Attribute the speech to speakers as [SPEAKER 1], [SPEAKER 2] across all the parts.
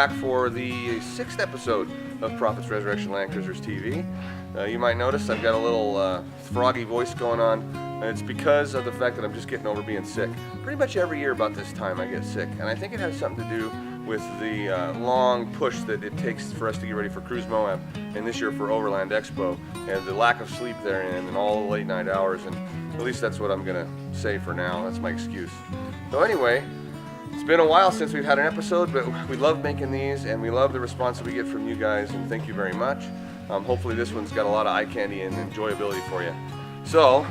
[SPEAKER 1] back for the 6th episode of Proffitts Resurrection Land Cruisers TV. You might notice I've got a little froggy voice going on. It's because of the fact that I'm just getting over being sick. Pretty much every year about this time I get sick, and I think it has something to do with the long push that it takes for us to get ready for Cruise Moab, and this year for Overland Expo, and the lack of sleep therein, and all the late night hours, and at least that's what I'm gonna say for now. That's my excuse. So anyway, it's been a while since we've had an episode, but we love making these, and we love the response that we get from you guys, and thank you very much. Hopefully this one's got a lot of eye candy and enjoyability for you. So,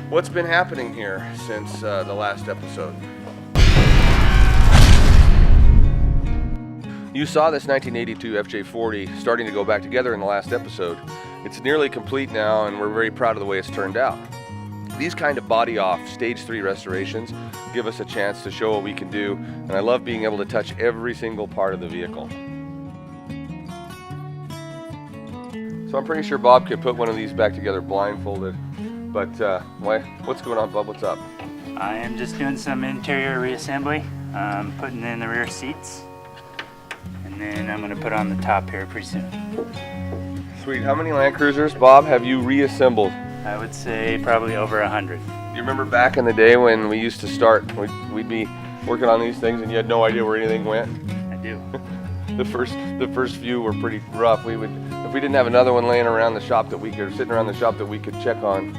[SPEAKER 1] what's been happening here since the last episode? You saw this 1982 FJ40 starting to go back together in the last episode. It's nearly complete now, and we're very proud of the way it's turned out. These kind of body-off Stage 3 restorations give us a chance to show what we can do, and I love being able to touch every single part of the vehicle. So I'm pretty sure Bob could put one of these back together blindfolded, but what's going on, Bob? What's up?
[SPEAKER 2] I am just doing some interior reassembly, putting in the rear seats, and then I'm going to put on the top here pretty soon.
[SPEAKER 1] Sweet. How many Land Cruisers, Bob, have you reassembled?
[SPEAKER 2] I would say probably over 100.
[SPEAKER 1] You remember back in the day when we used to start, we'd be working on these things and you had no idea where anything went?
[SPEAKER 2] I do.
[SPEAKER 1] The first few were pretty rough. We would, if we didn't have another one laying around the shop that we could, sitting around the shop that we could check on,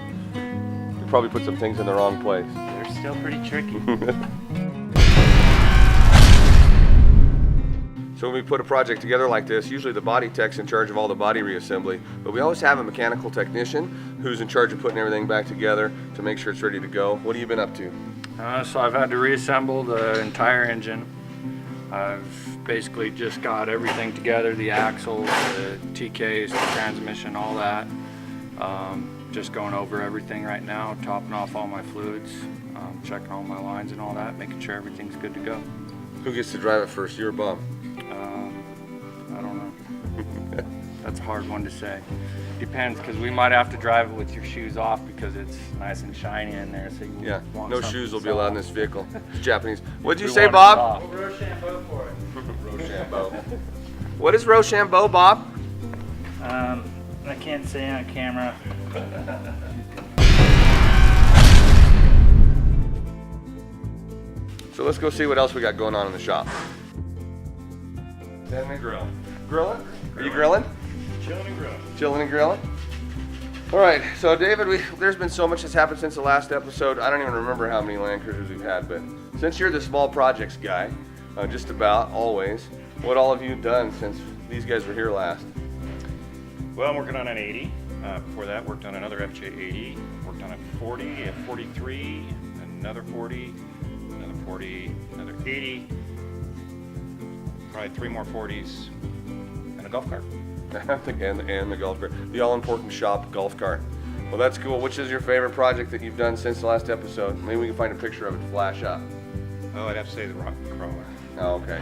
[SPEAKER 1] we'd probably put some things in the wrong place.
[SPEAKER 2] They're still pretty tricky.
[SPEAKER 1] So when we put a project together like this, usually the body tech's in charge of all the body reassembly, but we always have a mechanical technician who's in charge of putting everything back together to make sure it's ready to go. What have you been up to?
[SPEAKER 3] So I've had to reassemble the entire engine. I've basically just got everything together, the axles, the TKs, the transmission, all that. Just going over everything right now, topping off all my fluids, checking all my lines and all that, making sure everything's good to go.
[SPEAKER 1] Who gets to drive it first, you or Bob?
[SPEAKER 3] I don't know. That's a hard one to say. Depends, because we might have to drive it with your shoes off because it's nice and shiny in there. So
[SPEAKER 1] yeah, no shoes will be allowed in this vehicle. It's Japanese. What'd you
[SPEAKER 3] We
[SPEAKER 1] say,
[SPEAKER 3] want it
[SPEAKER 1] Bob?
[SPEAKER 3] soft.
[SPEAKER 2] Rochambeau for it.
[SPEAKER 1] Rochambeau. What is Rochambeau, Bob?
[SPEAKER 2] I can't say on camera.
[SPEAKER 1] So let's go see what else we got going on in the shop. Stand and grill. Grilling? Are you grilling?
[SPEAKER 3] Chilling and grilling.
[SPEAKER 1] Chilling and grilling? All right, so David, there's been so much that's happened since the last episode. I don't even remember how many Land Cruisers we've had, but since you're the small projects guy, just about always, what all have you done since these guys were here last?
[SPEAKER 4] Well, I'm working on an 80. Before that, worked on another FJ80. Worked on a 40, a 43, another 40, another 40, another 80. Probably 3 more 40s, and a golf cart.
[SPEAKER 1] and the golf cart. The all-important shop golf cart. Well, that's cool. Which is your favorite project that you've done since the last episode? Maybe we can find a picture of it to flash up.
[SPEAKER 4] Oh, I'd have to say the rock crawler.
[SPEAKER 1] Oh, okay.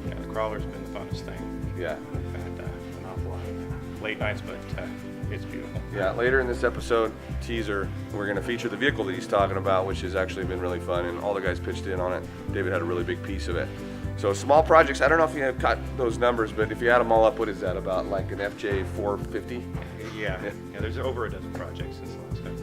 [SPEAKER 4] Yeah, the crawler's been the funnest thing.
[SPEAKER 1] Yeah.
[SPEAKER 4] We've had an awful lot of late nights, but it's beautiful.
[SPEAKER 1] Yeah, later in this episode, teaser, we're going to feature the vehicle that he's talking about, which has actually been really fun, and all the guys pitched in on it. David had a really big piece of it. So small projects, I don't know if you have caught those numbers, but if you add them all up, what is that, about like an FJ 450?
[SPEAKER 4] Yeah, there's over a dozen projects since the last time.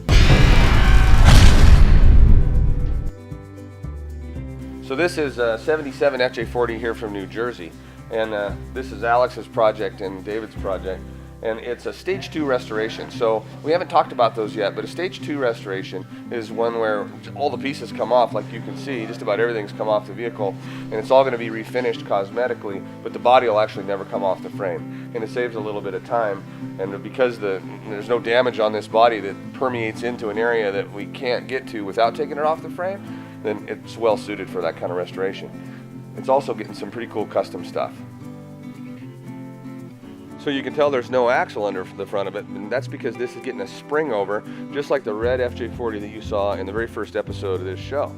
[SPEAKER 1] So this is a 77 FJ40 here from New Jersey, and this is Alex's project and David's project, and it's a Stage 2 restoration. So we haven't talked about those yet, but a Stage 2 restoration is one where all the pieces come off, like you can see, just about everything's come off the vehicle, and it's all going to be refinished cosmetically, but the body will actually never come off the frame, and it saves a little bit of time, and because there's no damage on this body that permeates into an area that we can't get to without taking it off the frame, then it's well suited for that kind of restoration. It's also getting some pretty cool custom stuff. So you can tell there's no axle under the front of it, and that's because this is getting a spring over, just like the red FJ40 that you saw in the very first episode of this show.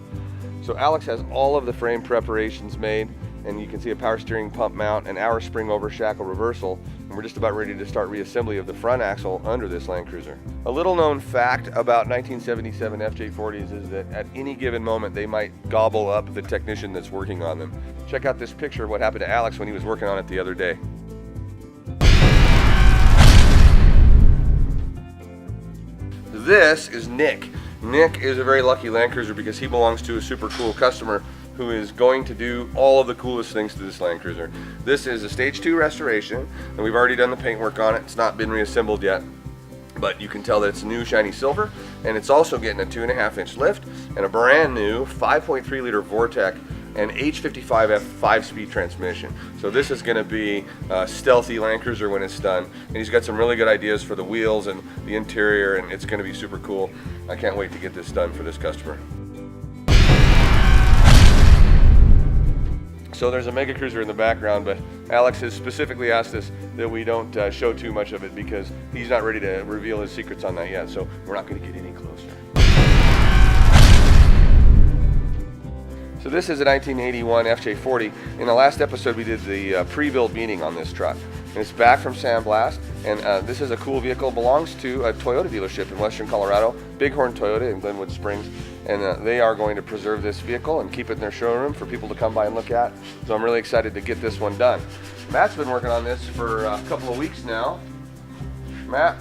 [SPEAKER 1] So Alex has all of the frame preparations made, and you can see a power steering pump mount, an hour spring over shackle reversal, and we're just about ready to start reassembly of the front axle under this Land Cruiser. A little known fact about 1977 FJ40s is that at any given moment they might gobble up the technician that's working on them. Check out this picture of what happened to Alex when he was working on it the other day. This is Nick. Nick is a very lucky Land Cruiser because he belongs to a super cool customer who is going to do all of the coolest things to this Land Cruiser. This is a stage 2 restoration, and we've already done the paint work on it. It's not been reassembled yet, but you can tell that it's new shiny silver, and it's also getting a 2.5-inch lift and a brand new 5.3 liter Vortec and H55F 5-speed transmission. So this is going to be a stealthy Land Cruiser when it's done, and he's got some really good ideas for the wheels and the interior, and it's going to be super cool. I can't wait to get this done for this customer. So there's a Mega Cruiser in the background, but Alex has specifically asked us that we don't show too much of it because he's not ready to reveal his secrets on that yet, so we're not going to get any closer. So this is a 1981 FJ40. In the last episode we did the pre-built meeting on this truck. And it's back from Sandblast, and this is a cool vehicle. Belongs to a Toyota dealership in Western Colorado, Bighorn Toyota in Glenwood Springs, and they are going to preserve this vehicle and keep it in their showroom for people to come by and look at. So I'm really excited to get this one done. Matt's been working on this for a couple of weeks now. Matt,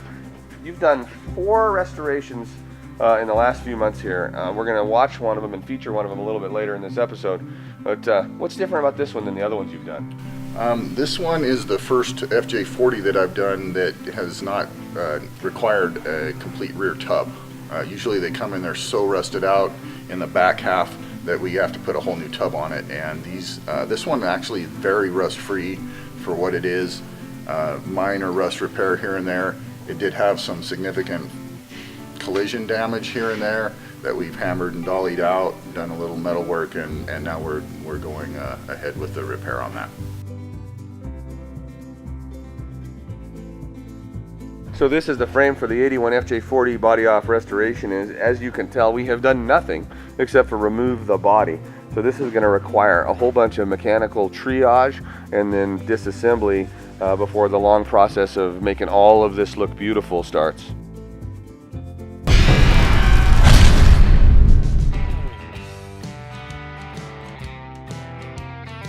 [SPEAKER 1] you've done 4 restorations in the last few months here. We're going to watch one of them and feature one of them a little bit later in this episode. But what's different about this one than the other ones you've done?
[SPEAKER 5] This one is the first FJ40 that I've done that has not required a complete rear tub. Usually they come in there so rusted out in the back half that we have to put a whole new tub on it. And this one actually very rust free for what it is. Minor rust repair here and there. It did have some significant collision damage here and there that we've hammered and dollied out, done a little metal work, and now we're going ahead with the repair on that.
[SPEAKER 1] So this is the frame for the 81 FJ40 body off restoration. As you can tell, we have done nothing except for remove the body. So this is going to require a whole bunch of mechanical triage and then disassembly before the long process of making all of this look beautiful starts.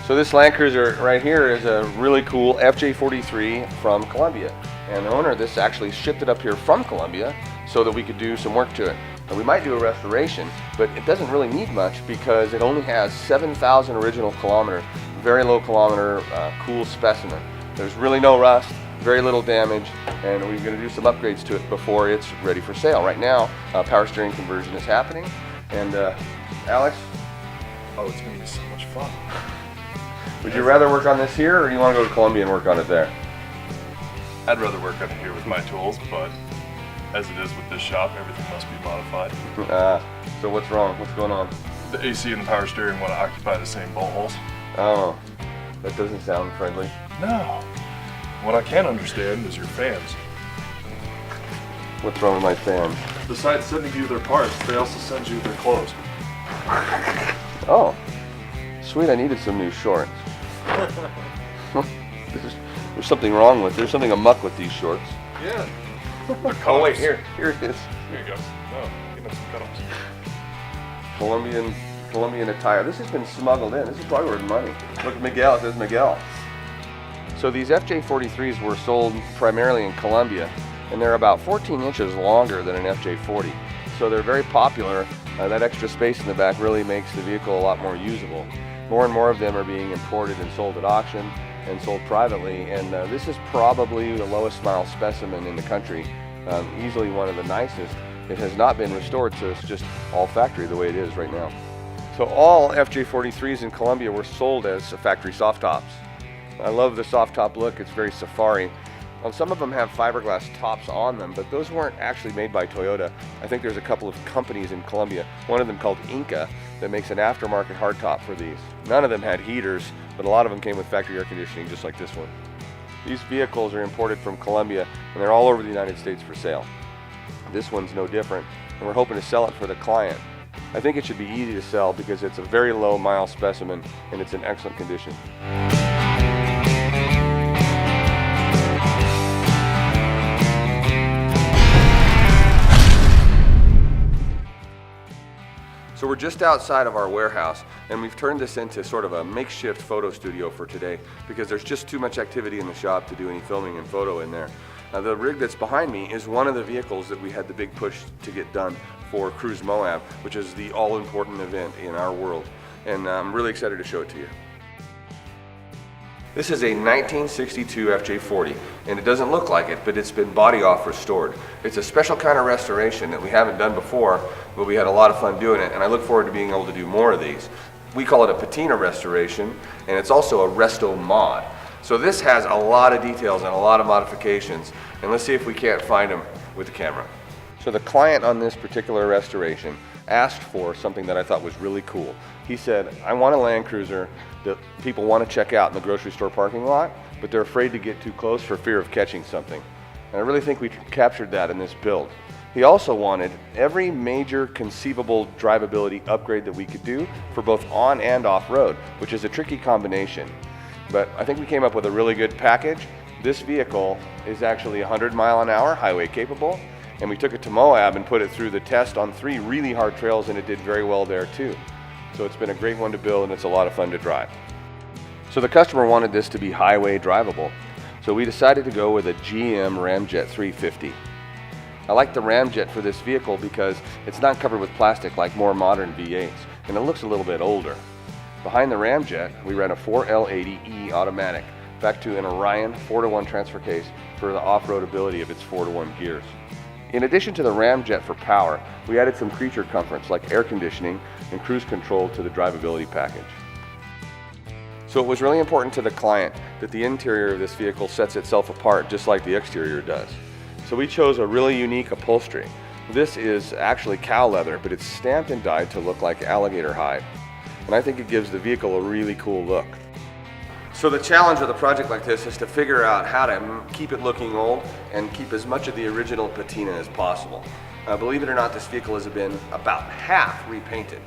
[SPEAKER 1] So this Land Cruiser right here is a really cool FJ43 from Colombia. And the owner of this actually shipped it up here from Colombia so that we could do some work to it. And we might do a restoration, but it doesn't really need much because it only has 7,000 original kilometers, very low kilometer, cool specimen. There's really no rust, very little damage, and we're going to do some upgrades to it before it's ready for sale. Right now, power steering conversion is happening. And Alex?
[SPEAKER 6] Oh, it's going to be so much fun.
[SPEAKER 1] Would you rather work on this here, or do you want to go to Colombia and work on it there?
[SPEAKER 6] I'd rather work on it here with my tools, but as it is with this shop, everything must be modified.
[SPEAKER 1] So what's wrong? What's going on?
[SPEAKER 6] The AC and the power steering want to occupy the same bowl holes.
[SPEAKER 1] Oh, that doesn't sound friendly.
[SPEAKER 6] No. What I can understand is your fans.
[SPEAKER 1] What's wrong with my fan?
[SPEAKER 6] Besides sending you their parts, they also send you their clothes.
[SPEAKER 1] Oh, sweet, I needed some new shorts. There's something wrong with, there's something amuck with these shorts.
[SPEAKER 6] Yeah.
[SPEAKER 1] Oh wait, here it is.
[SPEAKER 6] Here you go. Oh, give me some cutoffs.
[SPEAKER 1] Colombian attire. This has been smuggled in. This is probably worth money. Look, Miguel, it says Miguel. So these FJ43s were sold primarily in Colombia, and they're about 14 inches longer than an FJ40. So they're very popular. That extra space in the back really makes the vehicle a lot more usable. More and more of them are being imported and sold at auction and sold privately, and this is probably the lowest mile specimen in the country, easily one of the nicest. It has not been restored, so it's just all factory the way it is right now. So all FJ43s in Colombia were sold as factory soft tops. I love the soft top look, it's very safari. Some of them have fiberglass tops on them, but those weren't actually made by Toyota. I think there's a couple of companies in Colombia, one of them called Inca, that makes an aftermarket hardtop for these. None of them had heaters, but a lot of them came with factory air conditioning, just like this one. These vehicles are imported from Colombia, and they're all over the United States for sale. This one's no different, and we're hoping to sell it for the client. I think it should be easy to sell because it's a very low mile specimen and it's in excellent condition. So we're just outside of our warehouse, and we've turned this into sort of a makeshift photo studio for today because there's just too much activity in the shop to do any filming and photo in there. The rig that's behind me is one of the vehicles that we had the big push to get done for Cruise Moab, which is the all-important event in our world, and I'm really excited to show it to you. This is a 1962 FJ40, and it doesn't look like it, but it's been body off restored. It's a special kind of restoration that we haven't done before, but we had a lot of fun doing it, and I look forward to being able to do more of these. We call it a patina restoration, and it's also a resto mod. So this has a lot of details and a lot of modifications, and let's see if we can't find them with the camera. So the client on this particular restoration asked for something that I thought was really cool. He said, I want a Land Cruiser that people want to check out in the grocery store parking lot, but they're afraid to get too close for fear of catching something. And I really think we captured that in this build. He also wanted every major conceivable drivability upgrade that we could do for both on and off road, which is a tricky combination. But I think we came up with a really good package. This vehicle is actually 100-mile-an-hour highway capable, and we took it to Moab and put it through the test on 3 really hard trails, and it did very well there too. So it's been a great one to build, and it's a lot of fun to drive. So the customer wanted this to be highway drivable, so we decided to go with a GM Ramjet 350. I like the Ramjet for this vehicle because it's not covered with plastic like more modern V8s, and it looks a little bit older. Behind the Ramjet, we ran a 4L80E automatic back to an Orion 4-to-1 transfer case for the off-road ability of its 4-to-1 gears. In addition to the Ramjet for power, we added some creature comforts like air conditioning and cruise control to the drivability package. So it was really important to the client that the interior of this vehicle sets itself apart just like the exterior does. So we chose a really unique upholstery. This is actually cow leather, but it's stamped and dyed to look like alligator hide. And I think it gives the vehicle a really cool look. So the challenge with a project like this is to figure out how to keep it looking old and keep as much of the original patina as possible. Believe it or not, this vehicle has been about half repainted.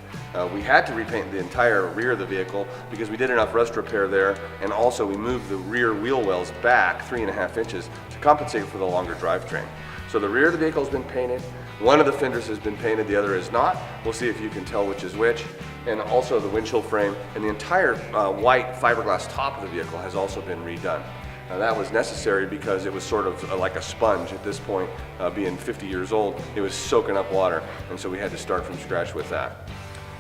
[SPEAKER 1] We had to repaint the entire rear of the vehicle because we did enough rust repair there, and also we moved the rear wheel wells back 3.5 inches to compensate for the longer drivetrain. So the rear of the vehicle has been painted. One of the fenders has been painted, the other is not. We'll see if you can tell which is which. And also the windshield frame and the entire white fiberglass top of the vehicle has also been redone. Now that was necessary because it was sort of like a sponge at this point, being 50 years old. It was soaking up water, and so we had to start from scratch with that.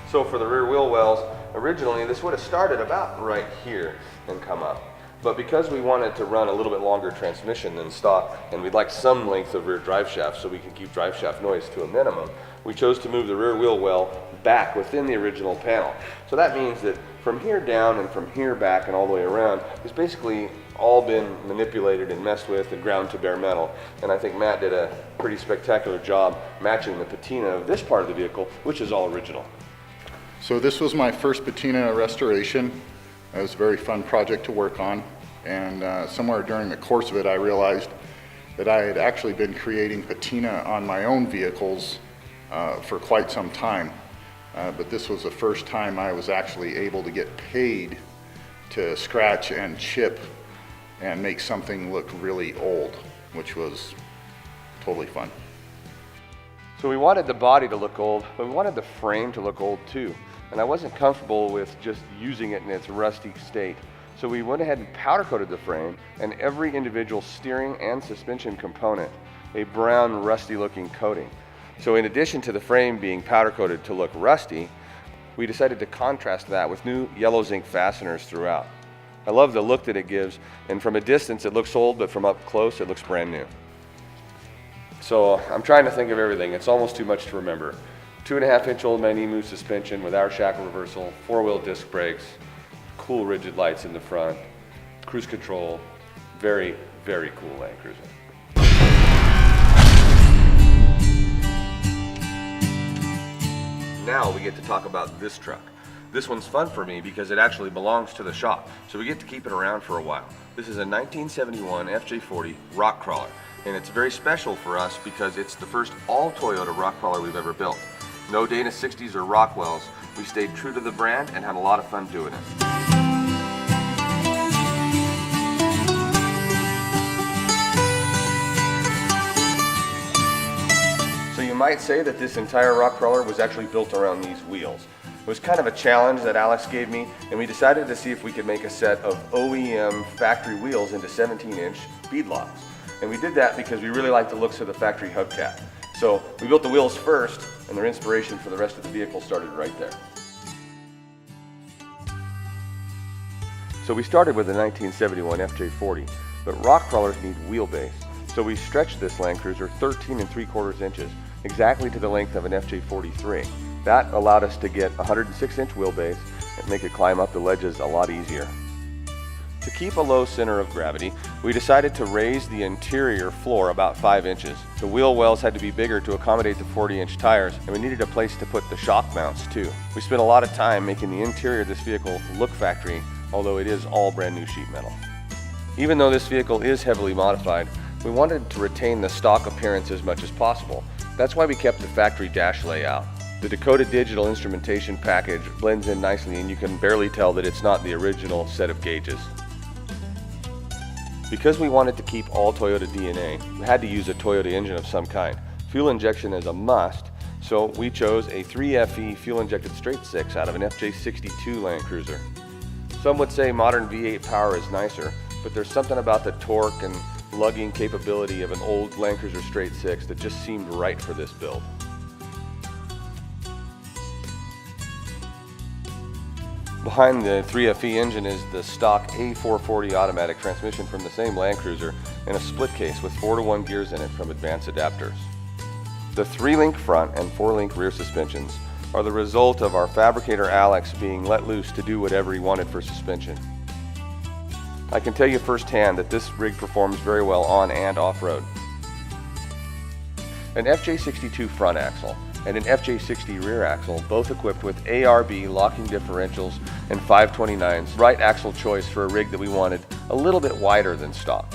[SPEAKER 1] So for the rear wheel wells, originally this would have started about right here and come up. But because we wanted to run a little bit longer transmission than stock, and we'd like some length of rear drive shaft so we can keep drive shaft noise to a minimum, we chose to move the rear wheel well back within the original panel. So that means that from here down and from here back and all the way around, it's basically all been manipulated and messed with and ground to bare metal. And I think Matt did a pretty spectacular job matching the patina of this part of the vehicle, which is all original.
[SPEAKER 5] So this was my first patina restoration. It was a very fun project to work on, and somewhere during the course of it I realized that I had actually been creating patina on my own vehicles for quite some time, but this was the first time I was actually able to get paid to scratch and chip and make something look really old, which was totally fun.
[SPEAKER 1] So we wanted the body to look old, but we wanted the frame to look old too. And I wasn't comfortable with just using it in its rusty state. So we went ahead and powder coated the frame and every individual steering and suspension component a brown rusty looking coating. So in addition to the frame being powder coated to look rusty, we decided to contrast that with new yellow zinc fasteners throughout. I love the look that it gives, and from a distance it looks old, but from up close it looks brand new. So I'm trying to think of everything. It's almost too much to remember. 2.5-inch old Emu suspension with our shackle reversal, 4-wheel disc brakes, cool rigid lights in the front, cruise control, very, very cool Land Cruiser. Now we get to talk about this truck. This one's fun for me because it actually belongs to the shop, so we get to keep it around for a while. This is a 1971 FJ40 rock crawler, and it's very special for us because it's the first all Toyota rock crawler we've ever built. No Dana 60s or Rockwells. We stayed true to the brand and had a lot of fun doing it. So you might say that this entire rock crawler was actually built around these wheels. It was kind of a challenge that Alex gave me, and we decided to see if we could make a set of OEM factory wheels into 17-inch beadlocks. And we did that because we really liked the looks of the factory hubcap. So we built the wheels first, and their inspiration for the rest of the vehicle started right there. So we started with a 1971 FJ40, but rock crawlers need wheelbase. So we stretched this Land Cruiser 13 3/4 inches, exactly to the length of an FJ43. That allowed us to get a 106-inch wheelbase and make it climb up the ledges a lot easier. To keep a low center of gravity, we decided to raise the interior floor about 5 inches. The wheel wells had to be bigger to accommodate the 40-inch tires, and we needed a place to put the shock mounts too. We spent a lot of time making the interior of this vehicle look factory, although it is all brand new sheet metal. Even though this vehicle is heavily modified, we wanted to retain the stock appearance as much as possible. That's why we kept the factory dash layout. The Dakota Digital instrumentation package blends in nicely, and you can barely tell that it's not the original set of gauges. Because we wanted to keep all Toyota DNA, we had to use a Toyota engine of some kind. Fuel injection is a must, so we chose a 3FE fuel-injected straight six out of an FJ62 Land Cruiser. Some would say modern V8 power is nicer, but there's something about the torque and lugging capability of an old Land Cruiser straight six that just seemed right for this build. Behind the 3FE engine is the stock A440 automatic transmission from the same Land Cruiser and a split case with 4-to-1 gears in it from Advanced Adapters. The 3-link front and 4-link rear suspensions are the result of our fabricator Alex being let loose to do whatever he wanted for suspension. I can tell you firsthand that this rig performs very well on and off-road. An FJ62 front axle and an FJ60 rear axle, both equipped with ARB locking differentials and 529s, right axle choice for a rig that we wanted a little bit wider than stock.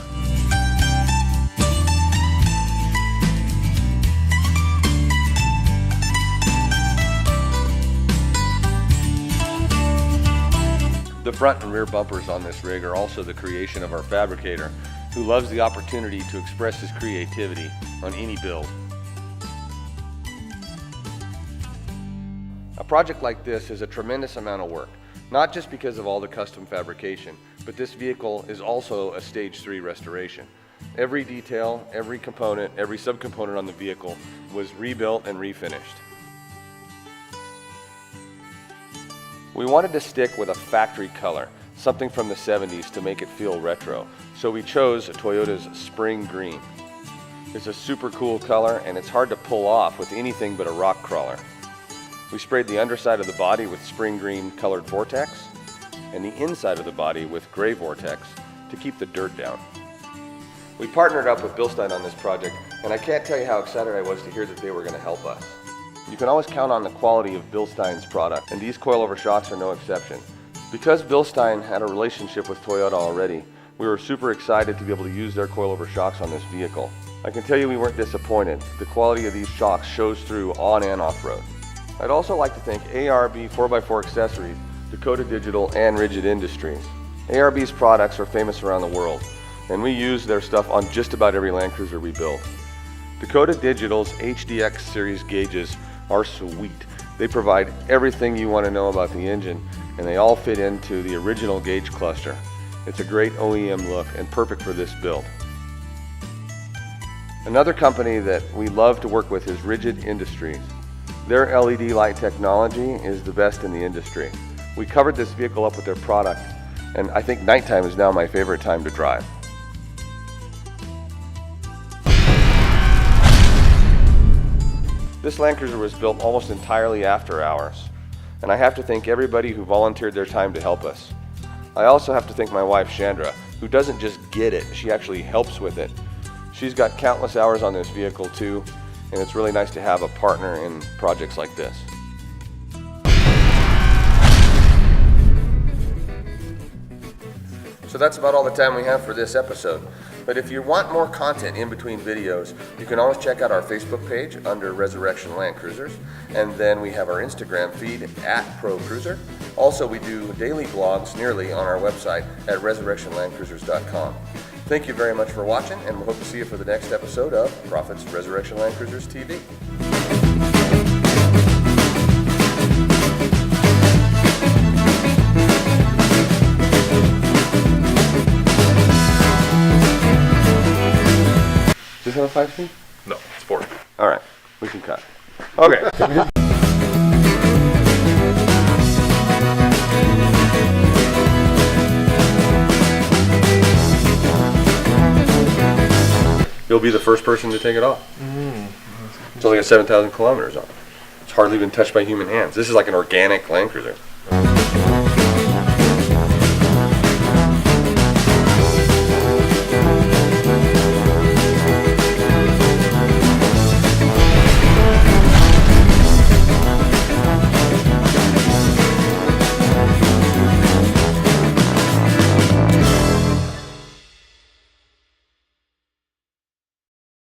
[SPEAKER 1] The front and rear bumpers on this rig are also the creation of our fabricator, who loves the opportunity to express his creativity on any build. A project like this is a tremendous amount of work, not just because of all the custom fabrication, but this vehicle is also a Stage 3 restoration. Every detail, every component, every subcomponent on the vehicle was rebuilt and refinished. We wanted to stick with a factory color, something from the 70s to make it feel retro, so we chose Toyota's Spring Green. It's a super cool color, and it's hard to pull off with anything but a rock crawler. We sprayed the underside of the body with spring green colored Vortex and the inside of the body with gray Vortex to keep the dirt down. We partnered up with Bilstein on this project, and I can't tell you how excited I was to hear that they were going to help us. You can always count on the quality of Bilstein's product, and these coilover shocks are no exception. Because Bilstein had a relationship with Toyota already, we were super excited to be able to use their coilover shocks on this vehicle. I can tell you we weren't disappointed. The quality of these shocks shows through on and off-road. I'd also like to thank ARB 4x4 Accessories, Dakota Digital, and Rigid Industries. ARB's products are famous around the world, and we use their stuff on just about every Land Cruiser we build. Dakota Digital's HDX series gauges are sweet. They provide everything you want to know about the engine, and they all fit into the original gauge cluster. It's a great OEM look and perfect for this build. Another company that we love to work with is Rigid Industries. Their LED light technology is the best in the industry. We covered this vehicle up with their product, and I think nighttime is now my favorite time to drive. This Land Cruiser was built almost entirely after hours, and I have to thank everybody who volunteered their time to help us. I also have to thank my wife Chandra, who doesn't just get it, she actually helps with it. She's got countless hours on this vehicle too, and it's really nice to have a partner in projects like this. So that's about all the time we have for this episode. But if you want more content in between videos, you can always check out our Facebook page under Resurrection Land Cruisers. And then we have our Instagram feed at Pro Cruiser. Also, we do daily blogs nearly on our website at resurrectionlandcruisers.com. Thank you very much for watching, and we hope to see you for the next episode of Proffitts Resurrection Land Cruisers TV. Does this have a 5-speed?
[SPEAKER 6] No, it's 4.
[SPEAKER 1] All right, we can cut. Okay. You'll be the first person to take it off. It's only got 7,000 kilometers on it. It's hardly been touched by human hands. This is like an organic Land Cruiser.